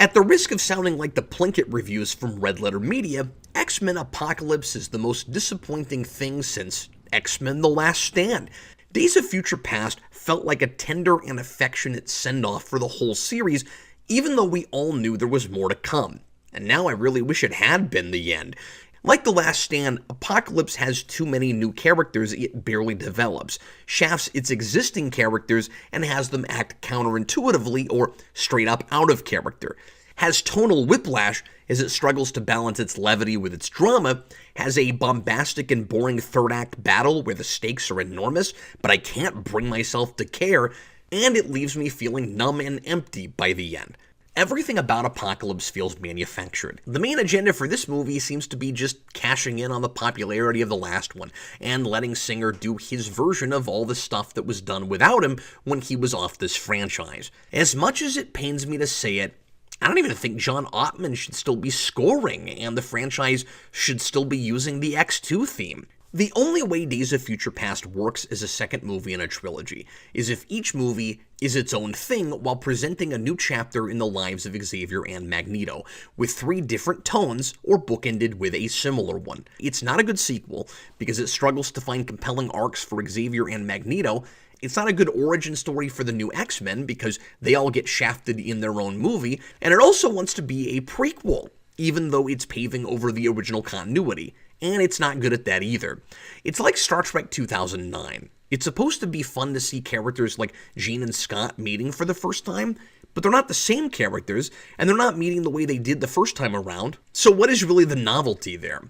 At the risk of sounding like the Plinkett reviews from Red Letter Media, X-Men Apocalypse is the most disappointing thing since X-Men The Last Stand. Days of Future Past felt like a tender and affectionate send-off for the whole series, even though we all knew there was more to come. And now I really wish it had been the end. Like The Last Stand, Apocalypse has too many new characters it barely develops, shafts its existing characters, and has them act counterintuitively or straight up out of character. Has tonal whiplash as it struggles to balance its levity with its drama, has a bombastic and boring third act battle where the stakes are enormous, but I can't bring myself to care, and it leaves me feeling numb and empty by the end. Everything about Apocalypse feels manufactured. The main agenda for this movie seems to be just cashing in on the popularity of the last one, and letting Singer do his version of all the stuff that was done without him when he was off this franchise. As much as it pains me to say it, I don't even think John Ottman should still be scoring, and the franchise should still be using the X2 theme. The only way Days of Future Past works as a second movie in a trilogy is if each movie is its own thing while presenting a new chapter in the lives of Xavier and Magneto, with 3 different tones or bookended with a similar one. It's not a good sequel because it struggles to find compelling arcs for Xavier and Magneto. It's not a good origin story for the new X-Men because they all get shafted in their own movie, and it also wants to be a prequel, even though it's paving over the original continuity. And it's not good at that either. It's like Star Trek 2009. It's supposed to be fun to see characters like Jean and Scott meeting for the first time, but they're not the same characters, and they're not meeting the way they did the first time around. So what is really the novelty there?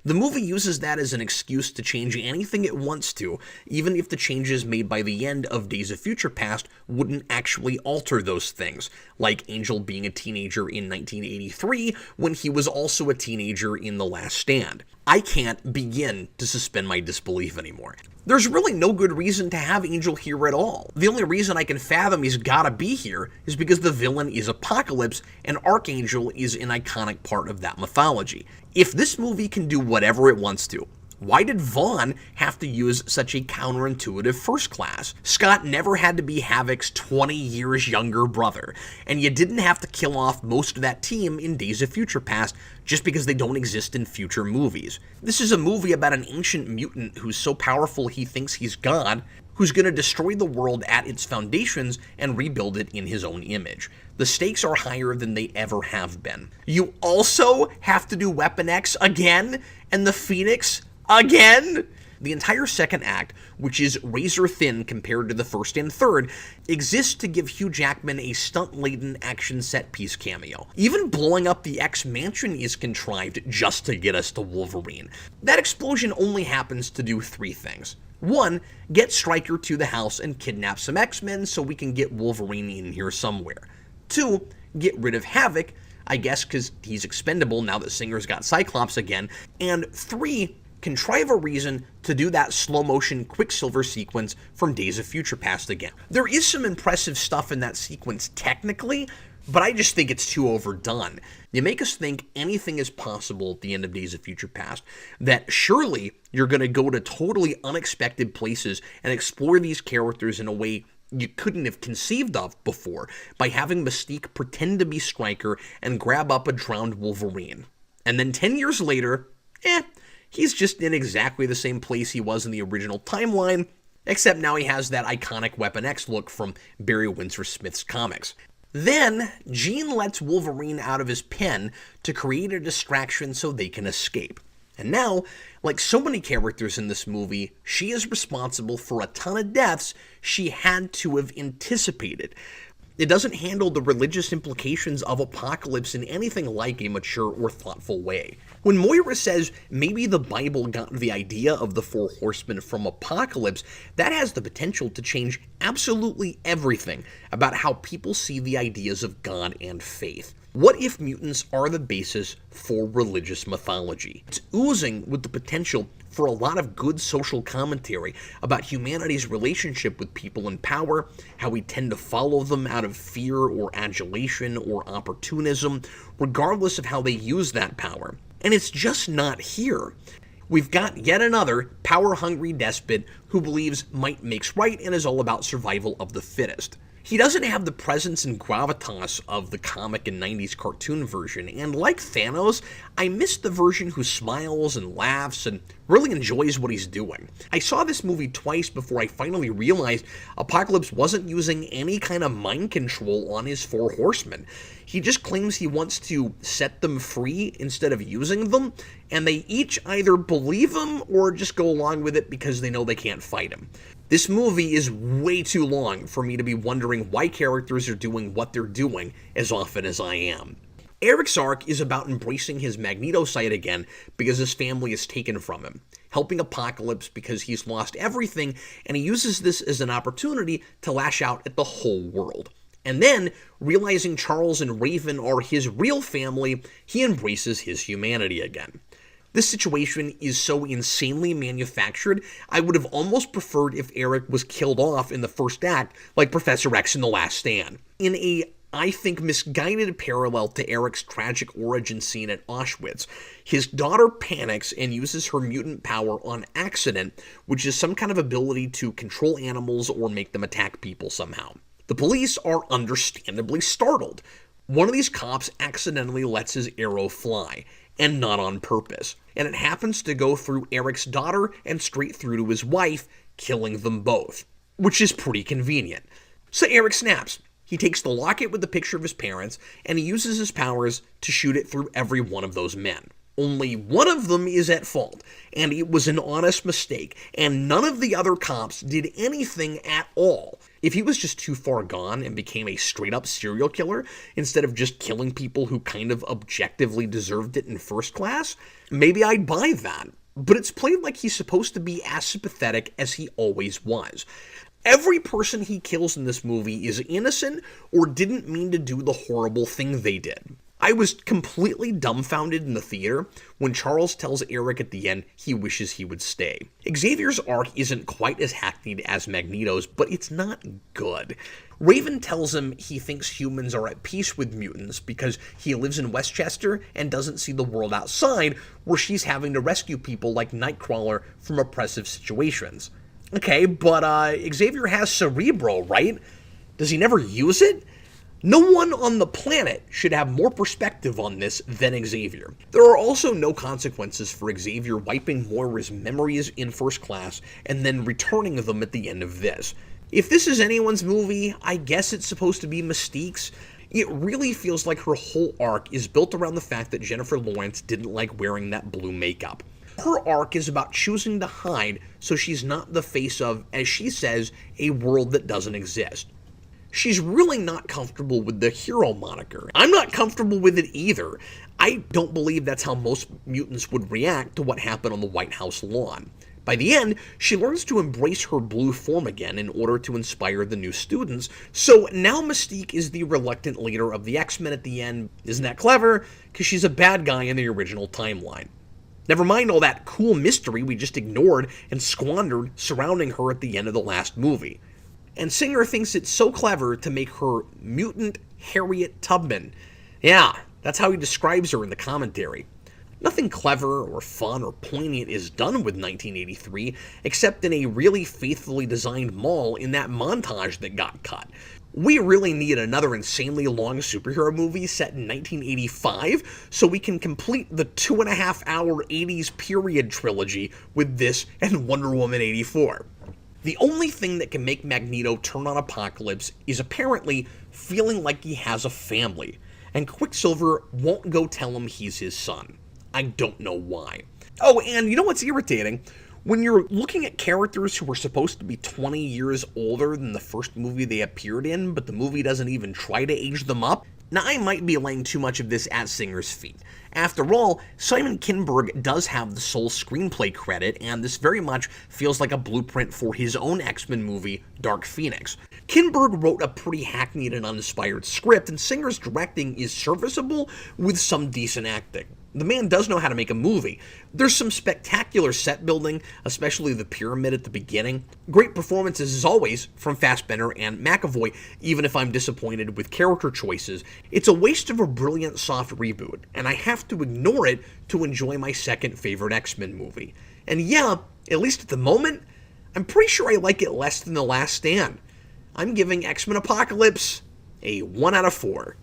The movie uses that as an excuse to change anything it wants to, even if the changes made by the end of Days of Future Past wouldn't actually alter those things, like Angel being a teenager in 1983 when he was also a teenager in The Last Stand. I can't begin to suspend my disbelief anymore. There's really no good reason to have Angel here at all. The only reason I can fathom he's gotta be here is because the villain is Apocalypse, and Archangel is an iconic part of that mythology. If this movie can do whatever it wants to, why did Vaughn have to use such a counterintuitive first class? Scott never had to be Havoc's 20 years younger brother, and you didn't have to kill off most of that team in Days of Future Past just because they don't exist in future movies. This is a movie about an ancient mutant who's so powerful he thinks he's God, who's going to destroy the world at its foundations and rebuild it in his own image. The stakes are higher than they ever have been. You also have to do Weapon X again, and the Phoenix again? The entire second act, which is razor thin compared to the first and third, exists to give Hugh Jackman a stunt-laden action set-piece cameo. Even blowing up the X-Mansion is contrived just to get us to Wolverine. That explosion only happens to do 3 things. 1, get Stryker to the house and kidnap some X-Men so we can get Wolverine in here somewhere. 2, get rid of Havoc, I guess because he's expendable now that Singer's got Cyclops again. And 3, contrive a reason to do that slow-motion Quicksilver sequence from Days of Future Past again. There is some impressive stuff in that sequence technically, but I just think it's too overdone. You make us think anything is possible at the end of Days of Future Past, that surely you're going to go to totally unexpected places and explore these characters in a way you couldn't have conceived of before, by having Mystique pretend to be Stryker and grab up a drowned Wolverine. And then 10 years later, he's just in exactly the same place he was in the original timeline, except now he has that iconic Weapon X look from Barry Windsor Smith's comics. Then, Jean lets Wolverine out of his pen to create a distraction so they can escape. And now, like so many characters in this movie, she is responsible for a ton of deaths she had to have anticipated. It doesn't handle the religious implications of Apocalypse in anything like a mature or thoughtful way. When Moira says maybe the Bible got the idea of the 4 horsemen from Apocalypse, that has the potential to change absolutely everything about how people see the ideas of God and faith. What if mutants are the basis for religious mythology? It's oozing with the potential for a lot of good social commentary about humanity's relationship with people in power, how we tend to follow them out of fear or adulation or opportunism, regardless of how they use that power. And it's just not here. We've got yet another power-hungry despot who believes might makes right and is all about survival of the fittest. He doesn't have the presence and gravitas of the comic and 90s cartoon version, and like Thanos, I miss the version who smiles and laughs and really enjoys what he's doing. I saw this movie twice before I finally realized Apocalypse wasn't using any kind of mind control on his four horsemen. He just claims he wants to set them free instead of using them, and they each either believe him or just go along with it because they know they can't fight him. This movie is way too long for me to be wondering why characters are doing what they're doing as often as I am. Eric's arc is about embracing his Magneto side again because his family is taken from him, helping Apocalypse because he's lost everything, and he uses this as an opportunity to lash out at the whole world. And then, realizing Charles and Raven are his real family, he embraces his humanity again. This situation is so insanely manufactured, I would have almost preferred if Eric was killed off in the first act, like Professor X in The Last Stand. In a, I think, misguided parallel to Eric's tragic origin scene at Auschwitz, his daughter panics and uses her mutant power on accident, which is some kind of ability to control animals or make them attack people somehow. The police are understandably startled. One of these cops accidentally lets his arrow fly, and not on purpose, and it happens to go through Eric's daughter and straight through to his wife, killing them both, which is pretty convenient. So Eric snaps. He takes the locket with the picture of his parents, and he uses his powers to shoot it through every one of those men. Only one of them is at fault, and it was an honest mistake, and none of the other cops did anything at all. If he was just too far gone and became a straight-up serial killer instead of just killing people who kind of objectively deserved it in first class, maybe I'd buy that. But it's played like he's supposed to be as sympathetic as he always was. Every person he kills in this movie is innocent or didn't mean to do the horrible thing they did. I was completely dumbfounded in the theater when Charles tells Eric at the end he wishes he would stay. Xavier's arc isn't quite as hackneyed as Magneto's, but it's not good. Raven tells him he thinks humans are at peace with mutants because he lives in Westchester and doesn't see the world outside where she's having to rescue people like Nightcrawler from oppressive situations. Okay, but Xavier has Cerebro, right? Does he never use it? No one on the planet should have more perspective on this than Xavier. There are also no consequences for Xavier wiping Moira's memories in first class and then returning them at the end of this. If this is anyone's movie, I guess it's supposed to be Mystique's. It really feels like her whole arc is built around the fact that Jennifer Lawrence didn't like wearing that blue makeup. Her arc is about choosing to hide so she's not the face of, as she says, a world that doesn't exist. She's really not comfortable with the hero moniker. I'm not comfortable with it either. I don't believe that's how most mutants would react to what happened on the White House lawn. By the end, she learns to embrace her blue form again in order to inspire the new students, so now Mystique is the reluctant leader of the X-Men at the end. Isn't that clever? Because she's a bad guy in the original timeline. Never mind all that cool mystery we just ignored and squandered surrounding her at the end of the last movie. And Singer thinks it's so clever to make her Mutant Harriet Tubman. Yeah, that's how he describes her in the commentary. Nothing clever or fun or poignant is done with 1983, except in a really faithfully designed mall in that montage that got cut. We really need another insanely long superhero movie set in 1985 so we can complete the 2.5-hour 80s period trilogy with this and Wonder Woman 84. The only thing that can make Magneto turn on Apocalypse is apparently feeling like he has a family, and Quicksilver won't go tell him he's his son. I don't know why. Oh, and you know what's irritating? When you're looking at characters who are supposed to be 20 years older than the first movie they appeared in, but the movie doesn't even try to age them up, now I might be laying too much of this at Singer's feet. After all, Simon Kinberg does have the sole screenplay credit, and this very much feels like a blueprint for his own X-Men movie, Dark Phoenix. Kinberg wrote a pretty hackneyed and uninspired script, and Singer's directing is serviceable with some decent acting. The man does know how to make a movie. There's some spectacular set building, especially the pyramid at the beginning. Great performances, as always, from Fassbender and McAvoy, even if I'm disappointed with character choices. It's a waste of a brilliant soft reboot, and I have to ignore it to enjoy my second favorite X-Men movie. And yeah, at least at the moment, I'm pretty sure I like it less than The Last Stand. I'm giving X-Men Apocalypse a 1 out of 4.